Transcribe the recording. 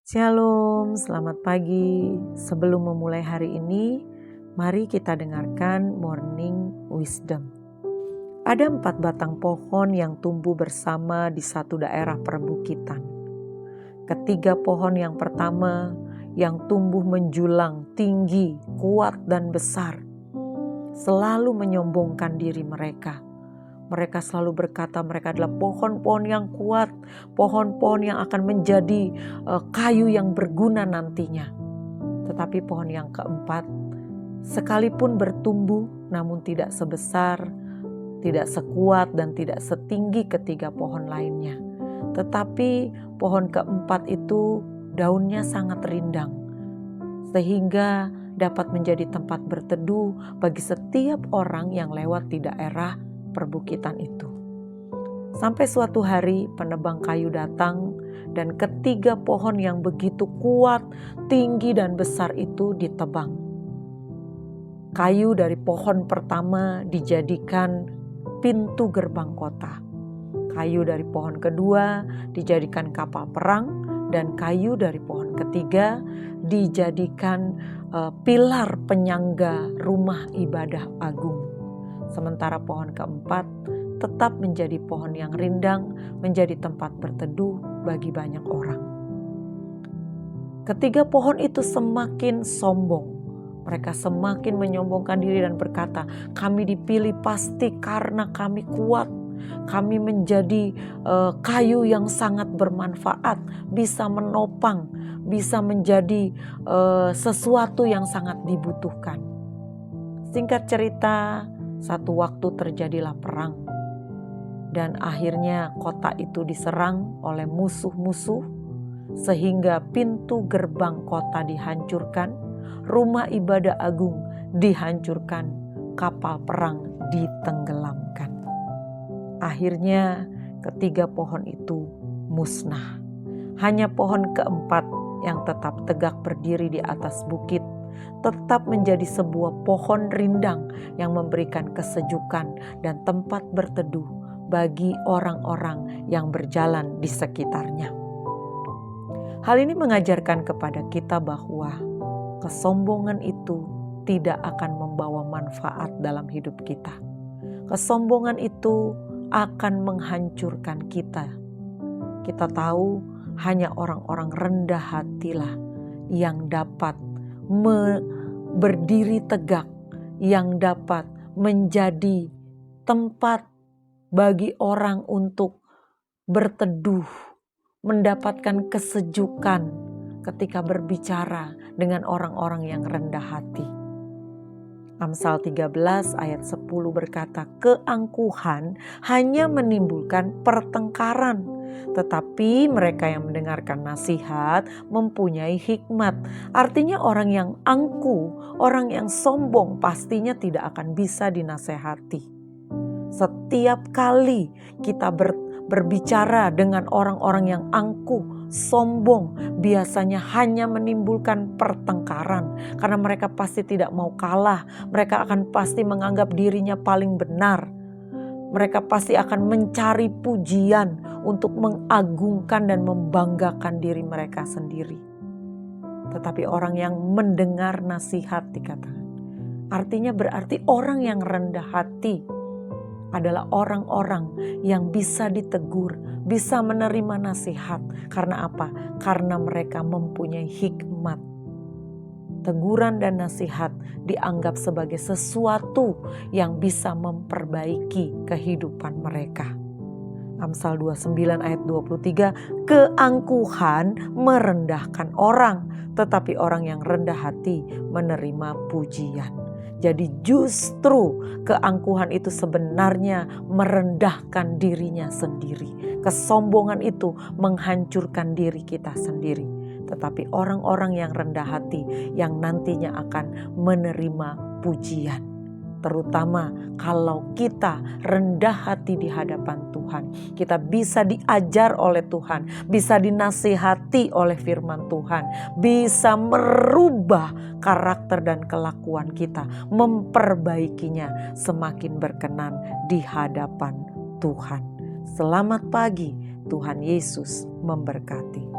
Shalom, selamat pagi. Sebelum memulai hari ini, mari kita dengarkan Morning Wisdom. Ada 4 batang pohon yang tumbuh bersama di satu daerah perbukitan. Ketiga pohon yang pertama yang tumbuh menjulang, tinggi, kuat dan besar, selalu menyombongkan diri mereka. Mereka selalu berkata mereka adalah pohon-pohon yang kuat, pohon-pohon yang akan menjadi kayu yang berguna nantinya. Tetapi pohon yang keempat, sekalipun bertumbuh namun tidak sebesar, tidak sekuat dan tidak setinggi ketiga pohon lainnya. Tetapi pohon keempat itu daunnya sangat rindang, sehingga dapat menjadi tempat berteduh bagi setiap orang yang lewat di daerah perbukitan itu. Sampai suatu hari penebang kayu datang dan ketiga pohon yang begitu kuat, tinggi dan besar itu ditebang. Kayu dari pohon pertama dijadikan pintu gerbang kota. Kayu dari pohon kedua dijadikan kapal perang dan kayu dari pohon ketiga dijadikan pilar penyangga rumah ibadah agung. Sementara pohon keempat tetap menjadi pohon yang rindang, menjadi tempat berteduh bagi banyak orang. Ketiga pohon itu semakin sombong. Mereka semakin menyombongkan diri dan berkata, kami dipilih pasti karena kami kuat. Kami menjadi kayu yang sangat bermanfaat, bisa menopang, bisa menjadi sesuatu yang sangat dibutuhkan. Singkat cerita, satu waktu terjadilah perang dan akhirnya kota itu diserang oleh musuh-musuh sehingga pintu gerbang kota dihancurkan, rumah ibadah agung dihancurkan, kapal perang ditenggelamkan. Akhirnya ketiga pohon itu musnah. Hanya pohon keempat yang tetap tegak berdiri di atas bukit, tetap menjadi sebuah pohon rindang yang memberikan kesejukan dan tempat berteduh bagi orang-orang yang berjalan di sekitarnya. Hal ini mengajarkan kepada kita bahwa kesombongan itu tidak akan membawa manfaat dalam hidup kita. Kesombongan itu akan menghancurkan kita. Kita tahu hanya orang-orang rendah hatilah yang dapat berdiri tegak, yang dapat menjadi tempat bagi orang untuk berteduh, mendapatkan kesejukan ketika berbicara dengan orang-orang yang rendah hati. Amsal 13 ayat 10 berkata, keangkuhan hanya menimbulkan pertengkaran, tetapi mereka yang mendengarkan nasihat mempunyai hikmat. Artinya orang yang angkuh, orang yang sombong pastinya tidak akan bisa dinasehati. Setiap kali kita berbicara dengan orang-orang yang angkuh, sombong, biasanya hanya menimbulkan pertengkaran. Karena mereka pasti tidak mau kalah, mereka akan pasti menganggap dirinya paling benar. Mereka pasti akan mencari pujian untuk mengagungkan dan membanggakan diri mereka sendiri. Tetapi orang yang mendengar nasihat dikatakan, artinya berarti orang yang rendah hati adalah orang-orang yang bisa ditegur, bisa menerima nasihat. Karena apa? Karena mereka mempunyai hikmat. Teguran dan nasihat dianggap sebagai sesuatu yang bisa memperbaiki kehidupan mereka. Amsal 29 ayat 23, keangkuhan merendahkan orang, tetapi orang yang rendah hati menerima pujian. Jadi justru keangkuhan itu sebenarnya merendahkan dirinya sendiri. Kesombongan itu menghancurkan diri kita sendiri. Tetapi orang-orang yang rendah hati yang nantinya akan menerima pujian. Terutama kalau kita rendah hati di hadapan Tuhan. Kita bisa diajar oleh Tuhan. Bisa dinasihati oleh firman Tuhan. Bisa merubah karakter dan kelakuan kita. Memperbaikinya semakin berkenan di hadapan Tuhan. Selamat pagi, Tuhan Yesus memberkati.